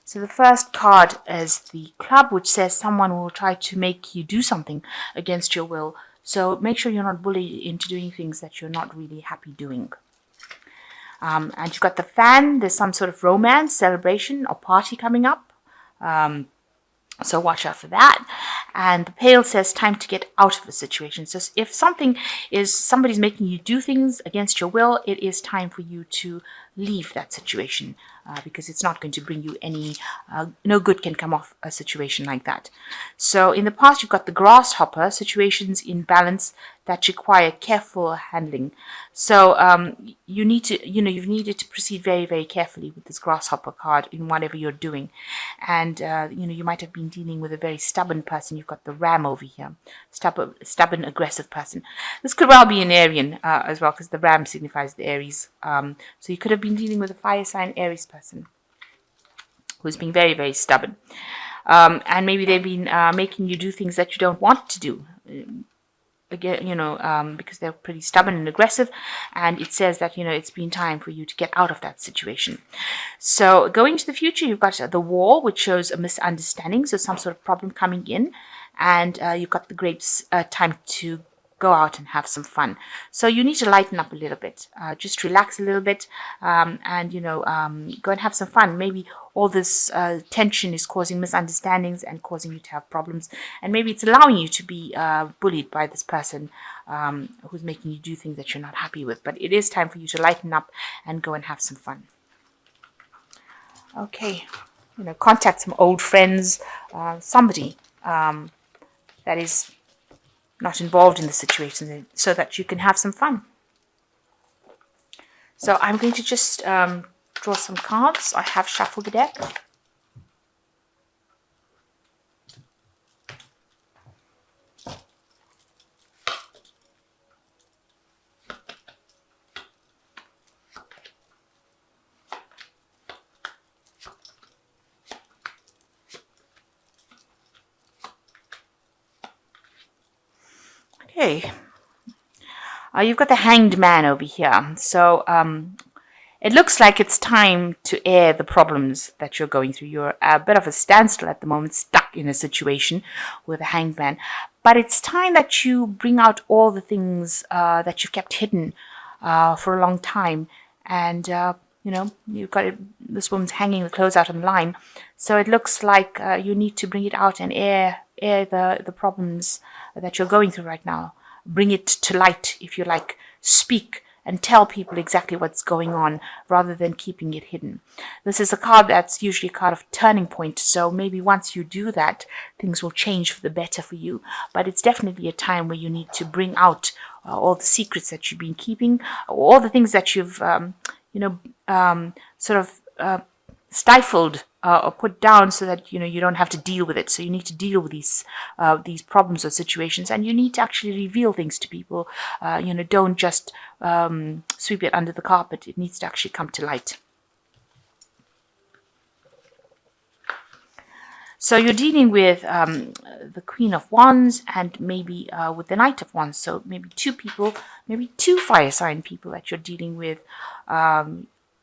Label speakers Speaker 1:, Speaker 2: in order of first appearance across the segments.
Speaker 1: So the first card is the club, which says someone will try to make you do something against your will. So make sure you're not bullied into doing things that you're not really happy doing. And you've got the fan. There's some sort of romance, celebration, or party coming up. So watch out for that. And the pail says time to get out of a situation. So if somebody's making you do things against your will, it is time for you to leave that situation, because it's not going to bring you any, no good can come off a situation like that. So in the past, you've got the grasshopper, situations in balance that require careful handling. So you need to, you've needed to proceed very, very carefully with this grasshopper card in whatever you're doing. And, you might have been dealing with a very stubborn person. You've got the ram over here, stubborn, aggressive person. This could well be an Arian as well, because the ram signifies the Aries. So you could have been dealing with a fire sign Aries person who's being very, very stubborn. And maybe they've been making you do things that you don't want to do. Again, because they're pretty stubborn and aggressive, and it says that, it's been time for you to get out of that situation. So going to the future, you've got the wall, which shows a misunderstanding, so some sort of problem coming in, and you've got the grapes, time to go out and have some fun. So you need to lighten up a little bit, just relax a little bit, and go and have some fun. Maybe all this tension is causing misunderstandings and causing you to have problems, and maybe it's allowing you to be bullied by this person who's making you do things that you're not happy with. But it is time for you to lighten up and go and have some fun. Okay, contact some old friends, somebody that is not involved in the situation, so that you can have some fun. So I'm going to just draw some cards. I have shuffled the deck. Okay, you've got the Hanged Man over here. So it looks like it's time to air the problems that you're going through. You're at a bit of a standstill at the moment, stuck in a situation with a Hanged Man. But it's time that you bring out all the things that you've kept hidden for a long time. And, you've got this woman's hanging the clothes out on the line. So it looks like you need to bring it out and air the problems that you're going through right now. Bring it to light, if you like. Speak and tell people exactly what's going on, rather than keeping it hidden. This is a card that's usually a card of turning point, so maybe once you do that, things will change for the better for you. But it's definitely a time where you need to bring out all the secrets that you've been keeping, all the things that you've, stifled or put down, so that you don't have to deal with it. So you need to deal with these problems or situations, and you need to actually reveal things to people. Don't just sweep it under the carpet. It needs to actually come to light. So you're dealing with the Queen of Wands, and maybe with the Knight of Wands. So maybe two people, maybe two fire sign people that you're dealing with.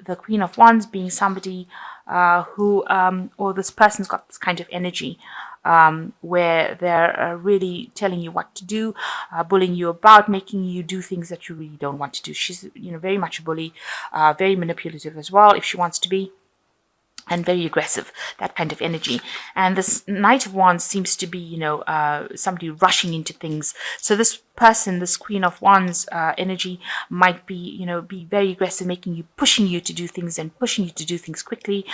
Speaker 1: The Queen of Wands being somebody who, or this person's got this kind of energy where they're really telling you what to do, bullying you about, making you do things that you really don't want to do. She's, very much a bully, very manipulative as well, if she wants to be, and very aggressive, that kind of energy. And this Knight of Wands seems to be, somebody rushing into things. So this person, this Queen of Wands energy might be, be very aggressive, pushing you to do things and pushing you to do things quickly,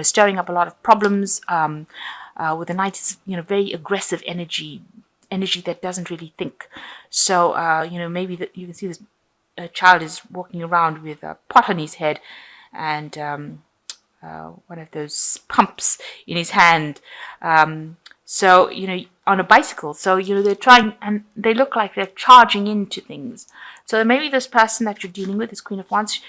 Speaker 1: stirring up a lot of problems. With the Knight, it's, very aggressive energy that doesn't really think. So, maybe you can see this child is walking around with a pot on his head, and one of those pumps in his hand. So, on a bicycle. So, they're trying, and they look like they're charging into things. So maybe this person that you're dealing with, this Queen of Wands,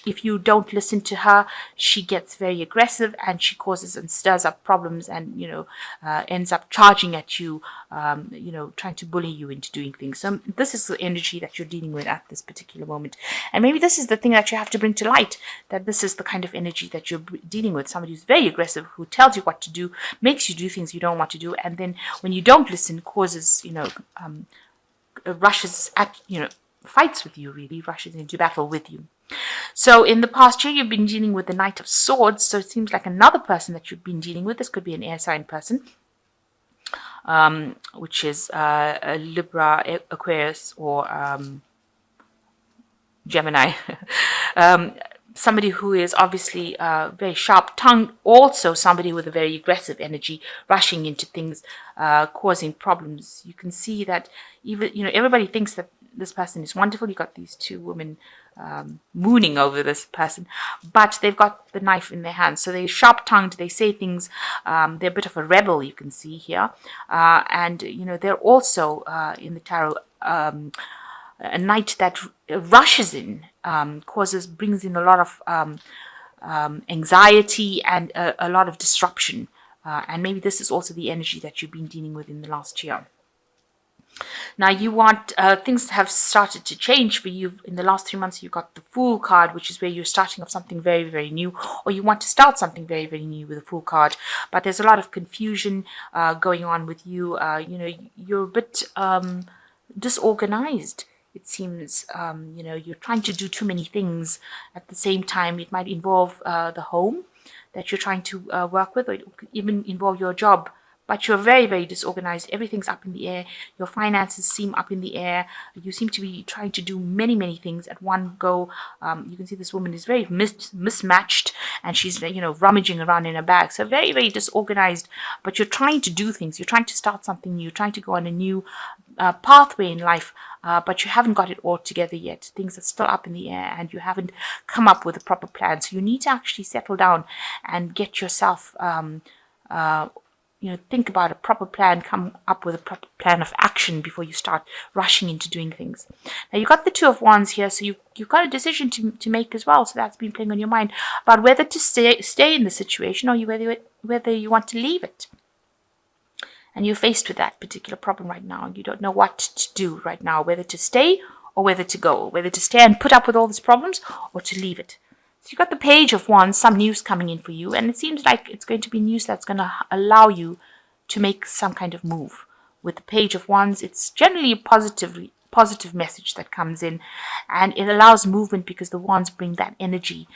Speaker 1: if you don't listen to her, she gets very aggressive and she causes and stirs up problems, and ends up charging at you, trying to bully you into doing things. So this is the energy that you're dealing with at this particular moment, and maybe this is the thing that you have to bring to light, that this is the kind of energy that you're dealing with. Somebody who's very aggressive, who tells you what to do, makes you do things you don't want to do, and then when you don't listen, causes rushes at fights with you, really rushes into battle with you. So in the past year, you've been dealing with the Knight of Swords. So it seems like another person that you've been dealing with. This could be an air sign person, which is a Libra, Aquarius, or Gemini. Somebody who is obviously very sharp-tongued, also somebody with a very aggressive energy, rushing into things, causing problems. You can see that even everybody thinks that this person is wonderful. You got these two women mooning over this person, but they've got the knife in their hands. So they're sharp-tongued. They say things. They're a bit of a rebel. You can see here, and they're also in the tarot. A knight that rushes in, brings in a lot of anxiety and a lot of disruption. And maybe this is also the energy that you've been dealing with in the last year. Now you want things have started to change for you in the last 3 months. You got the Fool card, which is where you're starting off something very, very new, or you want to start something very, very new with the Fool card. But there's a lot of confusion going on with you. You're a bit disorganized. It seems, you're trying to do too many things at the same time. It might involve the home that you're trying to work with, or it could even involve your job. But you're very, very disorganized. Everything's up in the air. Your finances seem up in the air. You seem to be trying to do many, many things at one go. You can see this woman is very mismatched, and she's, rummaging around in her bag. So very, very disorganized. But you're trying to do things. You're trying to start something new. You're trying to go on a new pathway in life. But you haven't got it all together yet. Things are still up in the air, and you haven't come up with a proper plan. So you need to actually settle down and get yourself think about a proper plan, come up with a proper plan of action before you start rushing into doing things. Now, you've got the Two of Wands here, so you've got a decision to make as well. So that's been playing on your mind about whether to stay in the situation, or whether you want to leave it. And you're faced with that particular problem right now. You don't know what to do right now, whether to stay or whether to go, whether to stay and put up with all these problems or to leave it. So you've got the Page of Wands, some news coming in for you, and it seems like it's going to be news that's going to allow you to make some kind of move. With the Page of Wands, it's generally a positive message that comes in, and it allows movement because the wands bring that energy.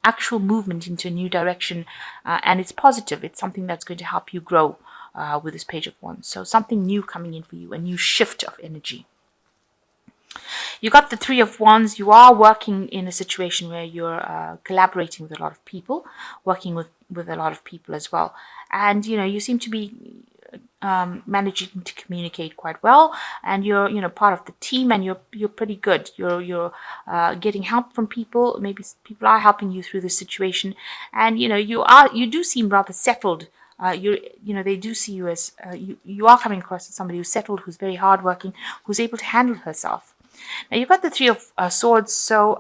Speaker 1: Actual movement into a new direction, and it's positive. It's something that's going to help you grow with this Page of Wands. So something new coming in for you, a new shift of energy. You got the Three of Wands. You are working in a situation where you're collaborating with a lot of people, working with a lot of people as well. And, you seem to be managing to communicate quite well, and you're part of the team, and you're pretty good. You're getting help from people. Maybe people are helping you through this situation, and you do seem rather settled. They do see you as you are coming across as somebody who's settled, who's very hardworking, who's able to handle herself. Now you've got the Three of Swords, so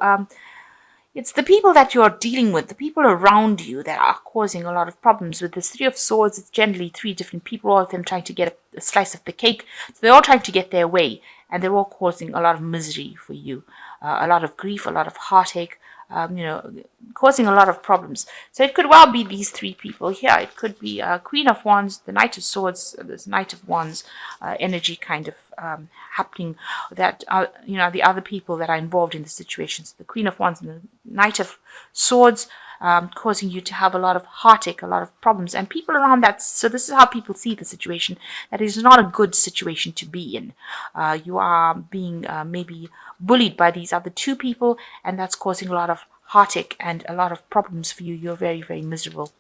Speaker 1: it's the people that you're dealing with, the people around you, that are causing a lot of problems. With this Three of Swords, it's generally three different people, all of them trying to get a slice of the cake. So they're all trying to get their way, and they're all causing a lot of misery for you, a lot of grief, a lot of heartache, causing a lot of problems. So it could well be these three people here. It could be Queen of Wands, the Knight of Swords, this Knight of Wands energy kind of happening, that the other people that are involved in the situation. So the Queen of Wands and the Knight of Swords causing you to have a lot of heartache, a lot of problems, and people around that. So this is how people see the situation. That is not a good situation to be in. You are being maybe bullied by these other two people, and that's causing a lot of heartache and a lot of problems for you. You're very, very miserable.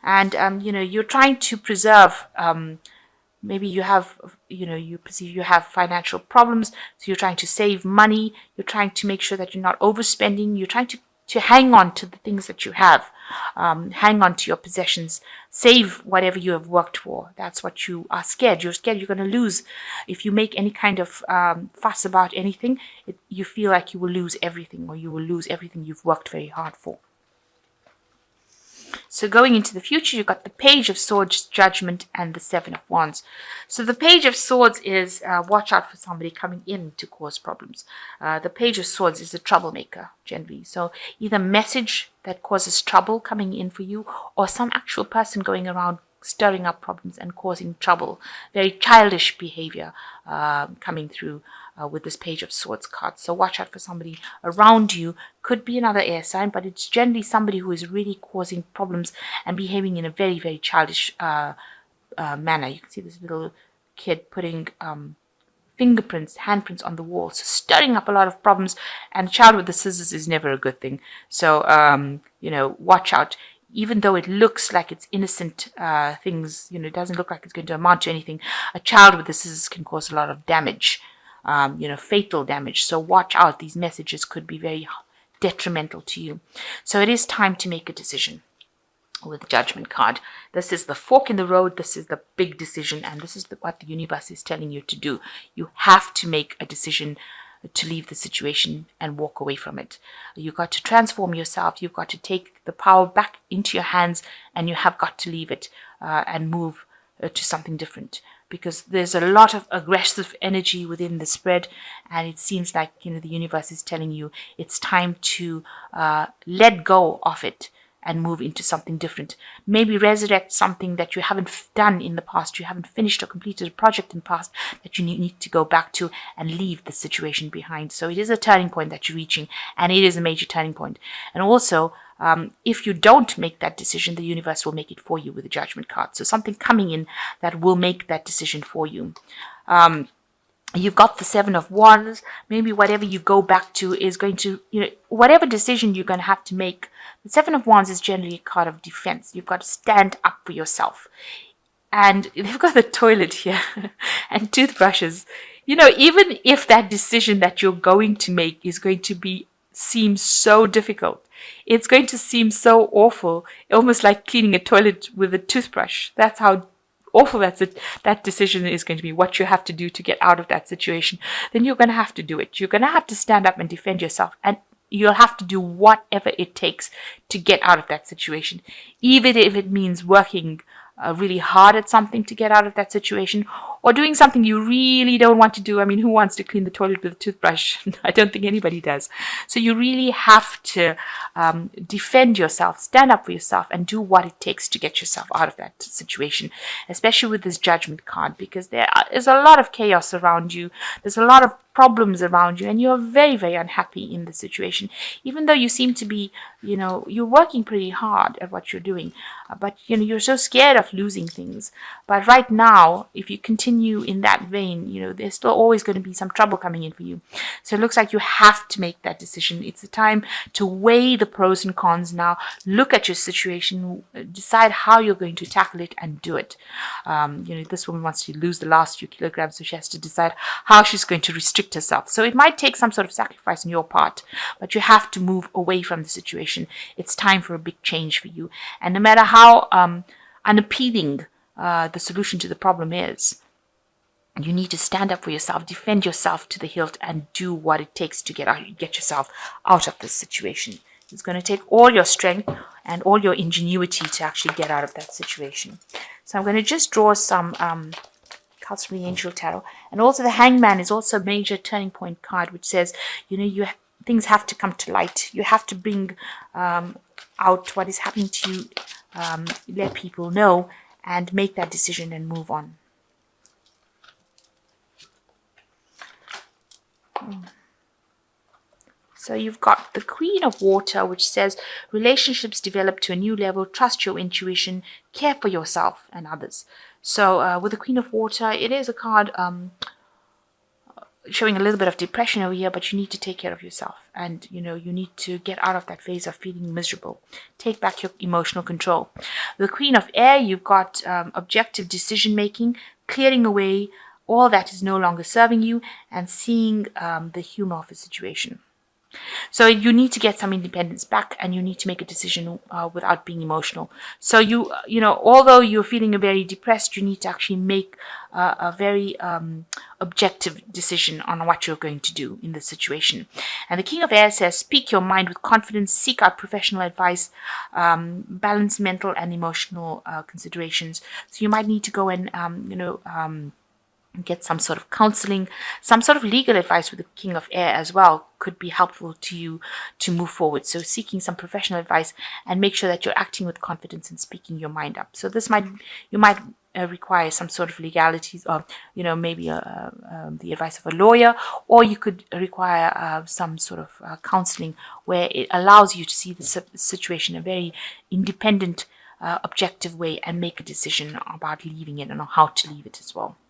Speaker 1: And, you're trying to preserve, maybe you have, you perceive you have financial problems, so you're trying to save money. You're trying to make sure that you're not overspending. You're trying to to hang on to the things that you have, hang on to your possessions, save whatever you have worked for. That's what you are scared. You're scared you're going to lose. If you make any kind of fuss about anything, you feel like you will lose everything, or you will lose everything you've worked very hard for. So going into the future, you've got the Page of Swords, Judgment, and the Seven of Wands. So the Page of Swords is watch out for somebody coming in to cause problems. The Page of Swords is a troublemaker, generally. So either message that causes trouble coming in for you, or some actual person going around stirring up problems and causing trouble. Very childish behavior coming through with this Page of Swords card. So watch out for somebody around you. Could be another air sign, but it's generally somebody who is really causing problems and behaving in a very, very childish manner. You can see this little kid putting fingerprints, handprints on the wall, so stirring up a lot of problems. And a child with the scissors is never a good thing. So, watch out. Even though it looks like it's innocent things, it doesn't look like it's going to amount to anything. A child with the scissors can cause a lot of damage, fatal damage. So watch out. These messages could be very detrimental to you. So it is time to make a decision with the Judgment card. This is the fork in the road. This is the big decision, and this is what the universe is telling you to do. You have to make a decision to leave the situation and walk away from it. You've got to transform yourself. You've got to take the power back into your hands, and you have got to leave it and move to something different, because there's a lot of aggressive energy within the spread, and it seems like the universe is telling you it's time to let go of it and move into something different. Maybe resurrect something that you haven't done in the past. You haven't finished or completed a project in the past that you need to go back to and leave the situation behind. So it is a turning point that you're reaching, and it is a major turning point. And also, if you don't make that decision, the universe will make it for you with the Judgment card. So something coming in that will make that decision for you. You've got the Seven of Wands. Maybe whatever you go back to is going to, whatever decision you're going to have to make. The Seven of Wands is generally a card of defense. You've got to stand up for yourself. And they've got the toilet here and toothbrushes. Even if that decision that you're going to make is going to seem so difficult, it's going to seem so awful, almost like cleaning a toilet with a toothbrush. That's how awful that decision is going to be, what you have to do to get out of that situation. Then you're going to have to do it. You're going to have to stand up and defend yourself, and you'll have to do whatever it takes to get out of that situation, even if it means working really hard at something to get out of that situation, or doing something you really don't want to do. I mean, who wants to clean the toilet with a toothbrush? I don't think anybody does. So you really have to defend yourself, stand up for yourself, and do what it takes to get yourself out of that situation, especially with this Judgment card, because there is a lot of chaos around you. There's a lot of problems around you, and you're very, very unhappy in the situation, even though you seem to be, you're working pretty hard at what you're doing, but you're so scared of losing things. But right now, if you continue in that vein, there's still always going to be some trouble coming in for you. So it looks like you have to make that decision. It's a time to weigh the pros and cons now, look at your situation, decide how you're going to tackle it, and do it. This woman wants to lose the last few kilograms, so she has to decide how she's going to restrict herself. So it might take some sort of sacrifice on your part, but you have to move away from the situation. It's time for a big change for you. And no matter how unappealing the solution to the problem is, you need to stand up for yourself, defend yourself to the hilt, and do what it takes to get yourself out of this situation. It's going to take all your strength and all your ingenuity to actually get out of that situation. So I'm going to just draw some cards from the Angel Tarot. And also the Hangman is also a major turning point card, which says, things have to come to light. You have to bring out what is happening to you, let people know, and make that decision and move on. So you've got the Queen of Water, which says relationships develop to a new level, trust your intuition, care for yourself and others. So with the Queen of Water, it is a card showing a little bit of depression over here, but you need to take care of yourself, and you need to get out of that phase of feeling miserable. Take back your emotional control. The Queen of Air, you've got objective decision making, clearing away all that is no longer serving you, and seeing the humor of the situation. So you need to get some independence back, and you need to make a decision without being emotional. So you know, although you're feeling very depressed, you need to actually make a very objective decision on what you're going to do in this situation. And the King of Air says, speak your mind with confidence, seek out professional advice, balance mental and emotional considerations. So you might need to go and get some sort of counseling, some sort of legal advice with the King of Air as well could be helpful to you to move forward. So seeking some professional advice, and make sure that you're acting with confidence and speaking your mind up. So this might, you might require some sort of legalities, or maybe the advice of a lawyer, or you could require some sort of counseling where it allows you to see the situation in a very independent, objective way, and make a decision about leaving it and how to leave it as well.